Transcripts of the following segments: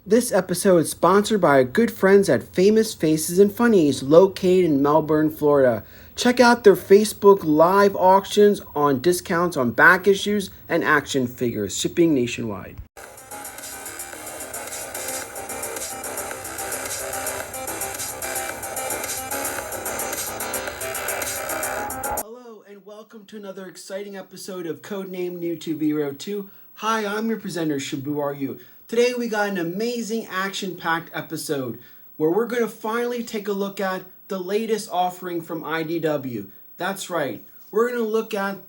This episode is sponsored by our good friends at Famous Faces and Funnies, located in Melbourne, Florida. Check out their Facebook live auctions on discounts on back issues and action figures, shipping nationwide. Hello and welcome to another exciting episode of Codename New to Vero 2. Hi, I'm your presenter, Shabu Are You. Today we got an amazing action-packed episode where we're going to finally take a look at the latest offering from IDW. That's right, we're going to look at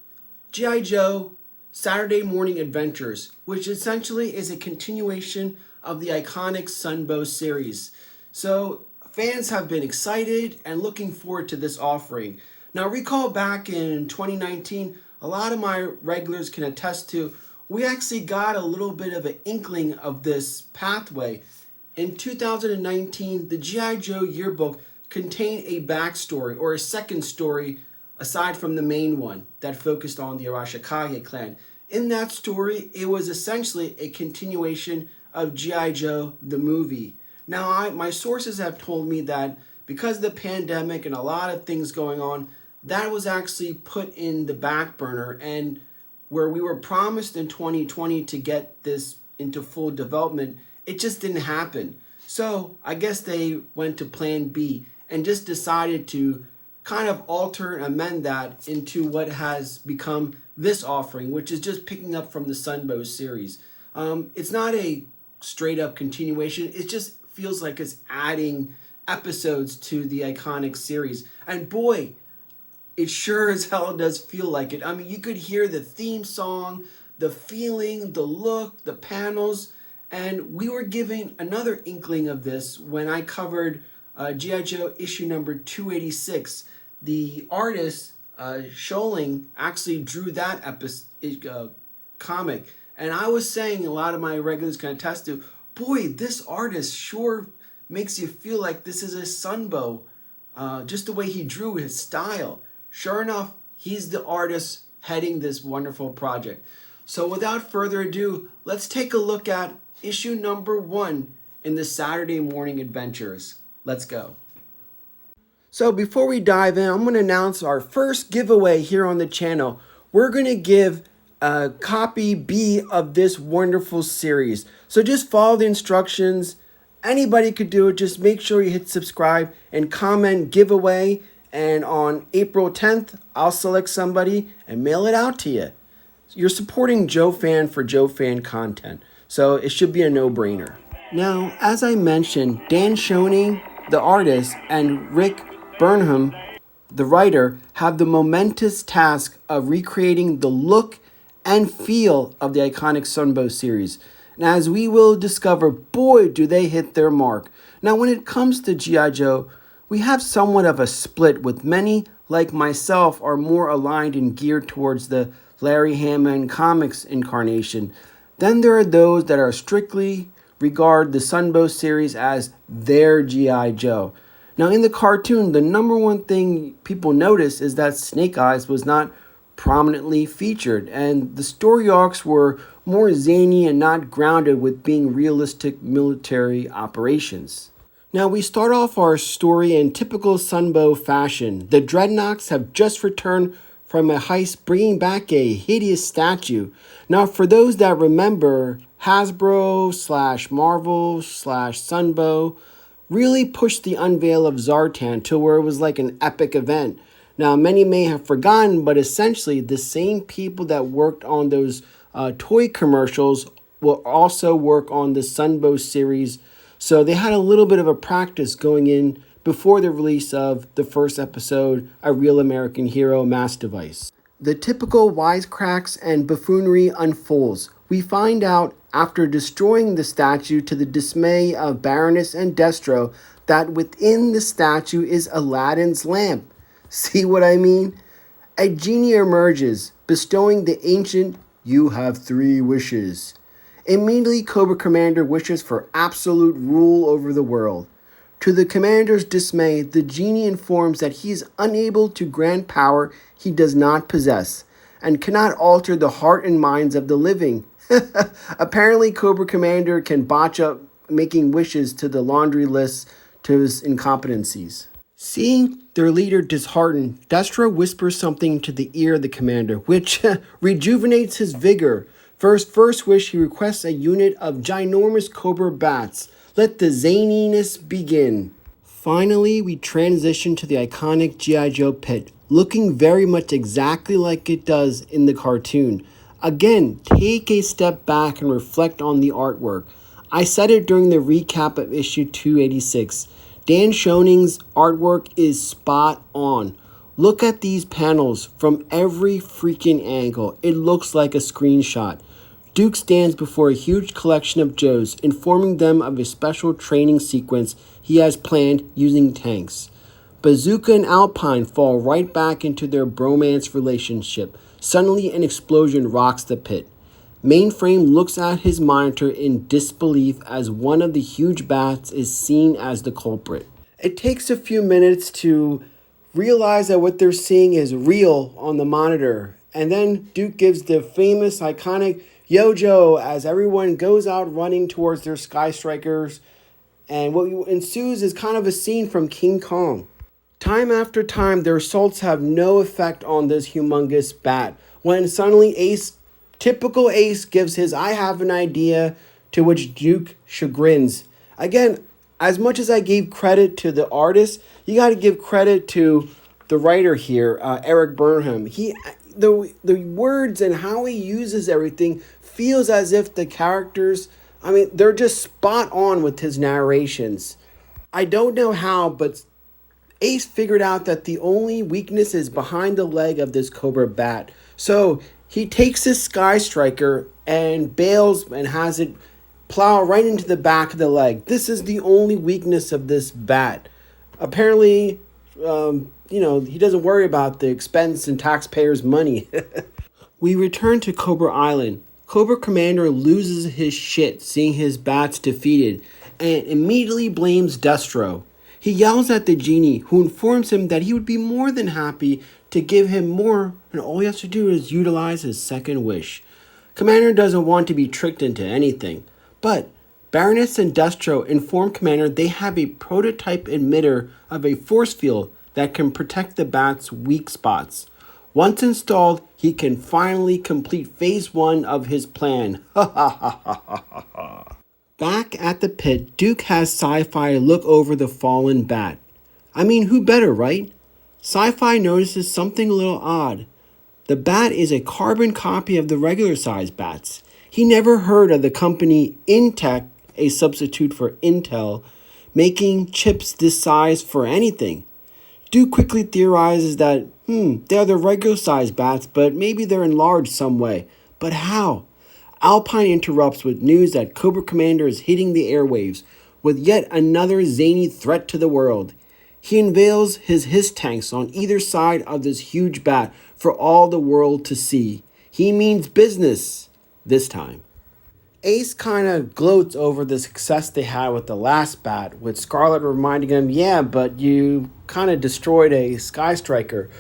G.I. Joe Saturday Morning Adventures, which essentially is a continuation of the iconic Sunbow series. So fans have been excited and looking forward to this offering. Now recall back in 2019, a lot of my regulars can attest to, we actually got a little bit of an inkling of this pathway. In 2019, the GIJoe Yearbook contained a backstory or a second story aside from the main one that focused on the Arashikage clan. In that story, it was essentially a continuation of GIJoe The Movie. Now, my sources have told me that because of the pandemic and a lot of things going on, that was actually put in the back burner, and where we were promised in 2020 to get this into full development, it just didn't happen. So I guess they went to plan B and just decided to kind of alter and amend that into what has become this offering, which is just picking up from the Sunbow series. It's not a straight up continuation. It just feels like it's adding episodes to the iconic series. And boy, it sure as hell does feel like it. I mean, you could hear the theme song, the feeling, the look, the panels, and we were given another inkling of this when I covered G.I. Joe issue number 286. The artist, Schoening, actually drew that comic, and I was saying, a lot of my regulars can attest to, boy, this artist sure makes you feel like this is a Sunbow, just the way he drew his style. Sure enough, he's the artist heading this wonderful project. So without further ado, let's take a look at issue number 1 in the Saturday Morning Adventures. Let's go. So before we dive in, I'm going to announce our first giveaway here on the channel. We're going to give a copy B of this wonderful series. So just follow the instructions. Anybody could do it. Just make sure you hit subscribe and comment giveaway. And on April 10th, I'll select somebody and mail it out to you. You're supporting Joe Fan for Joe Fan content, so it should be a no-brainer. Now, as I mentioned, Dan Schoening, the artist, and Burnham, the writer, have the momentous task of recreating the look and feel of the iconic Sunbow series. And as we will discover, boy, do they hit their mark. Now, when it comes to G.I. Joe, we have somewhat of a split, with many, like myself, are more aligned and geared towards the Larry Hama comics incarnation. Then there are those that are strictly regard the Sunbow series as their G.I. Joe. Now in the cartoon, the number one thing people notice is that Snake Eyes was not prominently featured, and the story arcs were more zany and not grounded with being realistic military operations. Now we start off our story in typical Sunbow fashion. The Dreadnoks have just returned from a heist, bringing back a hideous statue. Now for those that remember, Hasbro/Marvel/Sunbow really pushed the unveil of Zartan to where it was like an epic event. Now many may have forgotten, but essentially the same people that worked on those toy commercials will also work on the Sunbow series. So they had a little bit of a practice going in before the release of the first episode, A Real American Hero Mass Device. The typical wisecracks and buffoonery unfolds. We find out, after destroying the statue to the dismay of Baroness and Destro, that within the statue is Aladdin's lamp. See what I mean? A genie emerges, bestowing the ancient, "You have 3 wishes." Immediately, Cobra Commander wishes for absolute rule over the world. To the commander's dismay, the genie informs that he is unable to grant power he does not possess, and cannot alter the heart and minds of the living. Apparently, Cobra Commander can botch up making wishes to the laundry list to his incompetencies. Seeing their leader disheartened, Destro whispers something to the ear of the commander, which rejuvenates his vigor. For his first wish, he requests a unit of ginormous cobra bats. Let the zaniness begin. Finally, we transition to the iconic G.I. Joe pit, looking very much exactly like it does in the cartoon. Again, take a step back and reflect on the artwork. I said it during the recap of issue 286. Dan Schoening's artwork is spot on. Look at these panels from every freaking angle. It looks like a screenshot. Duke stands before a huge collection of Joes, informing them of a special training sequence he has planned using tanks. Bazooka and Alpine fall right back into their bromance relationship. Suddenly, an explosion rocks the pit. Mainframe looks at his monitor in disbelief as one of the huge bats is seen as the culprit. It takes a few minutes to realize that what they're seeing is real on the monitor. And then Duke gives the famous, iconic Yo Joe as everyone goes out running towards their Sky Strikers. And what ensues is kind of a scene from King Kong. Time after time, their assaults have no effect on this humongous bat. When suddenly typical Ace gives his I have an idea, to which Duke chagrins. Again, as much as I gave credit to the artist, you got to give credit to the writer here, Erik Burnham. The words and how he uses everything feels as if the characters, they're just spot on with his narrations. I don't know how, but Ace figured out that the only weakness is behind the leg of this Cobra bat. So he takes his Sky Striker and bails and has it plow right into the back of the leg. This is the only weakness of this bat. Apparently, he doesn't worry about the expense and taxpayers' money. We return to Cobra Island. Cobra Commander loses his shit seeing his bats defeated and immediately blames Destro. He yells at the genie, who informs him that he would be more than happy to give him more, and all he has to do is utilize his second wish. Commander doesn't want to be tricked into anything, but Baroness and Destro inform Commander they have a prototype emitter of a force field that can protect the bat's weak spots. Once installed, he can finally complete phase 1 of his plan. Back at the pit, Duke has Sci-Fi look over the fallen bat. Who better, right? Sci-Fi notices something a little odd. The bat is a carbon copy of the regular size bats. He never heard of the company Intech, a substitute for Intel, making chips this size for anything. Duke quickly theorizes that, they're the regular size bats, but maybe they're enlarged some way. But how? Alpine interrupts with news that Cobra Commander is hitting the airwaves with yet another zany threat to the world. He unveils his tanks on either side of this huge bat for all the world to see. He means business this time. Ace kind of gloats over the success they had with the last bat, with Scarlet reminding him, yeah, but you kind of destroyed a Sky Striker.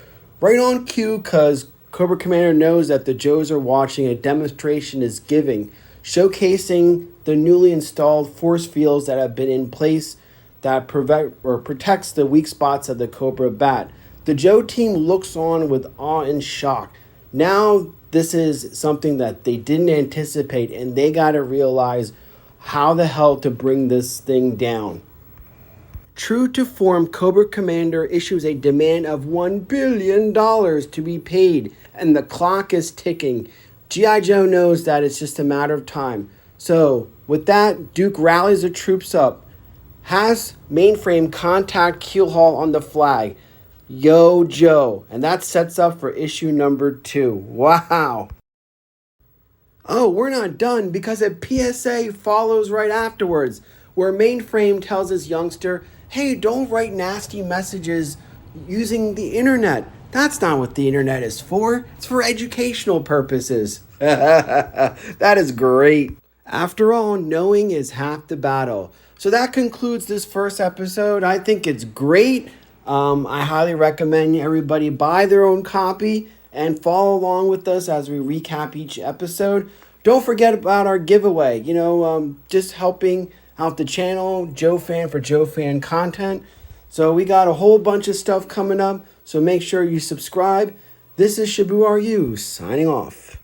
Right on cue, because Cobra Commander knows that the Joes are watching. A demonstration is giving, showcasing the newly installed force fields that have been in place that protects the weak spots of the Cobra bat. The Joe team looks on with awe and shock. Now this is something that they didn't anticipate, and they got to realize how the hell to bring this thing down. True to form, Cobra Commander issues a demand of $1 billion to be paid, and the clock is ticking. G.I. Joe knows that it's just a matter of time. So, with that, Duke rallies the troops up, has Mainframe contact Keelhaul on the flag. Yo Joe, and that sets up for issue number 2. Wow. Oh, we're not done, because a PSA follows right afterwards, where Mainframe tells his youngster, hey, don't write nasty messages using the internet. That's not what the internet is for. It's for educational purposes. That is great. After all, knowing is half the battle. So that concludes this first episode. I think it's great. I highly recommend everybody buy their own copy and follow along with us as we recap each episode. Don't forget about our giveaway. Just helping out the channel, Joe Fan for Joe Fan content. So we got a whole bunch of stuff coming up, so make sure you subscribe. This is GIJoe signing off.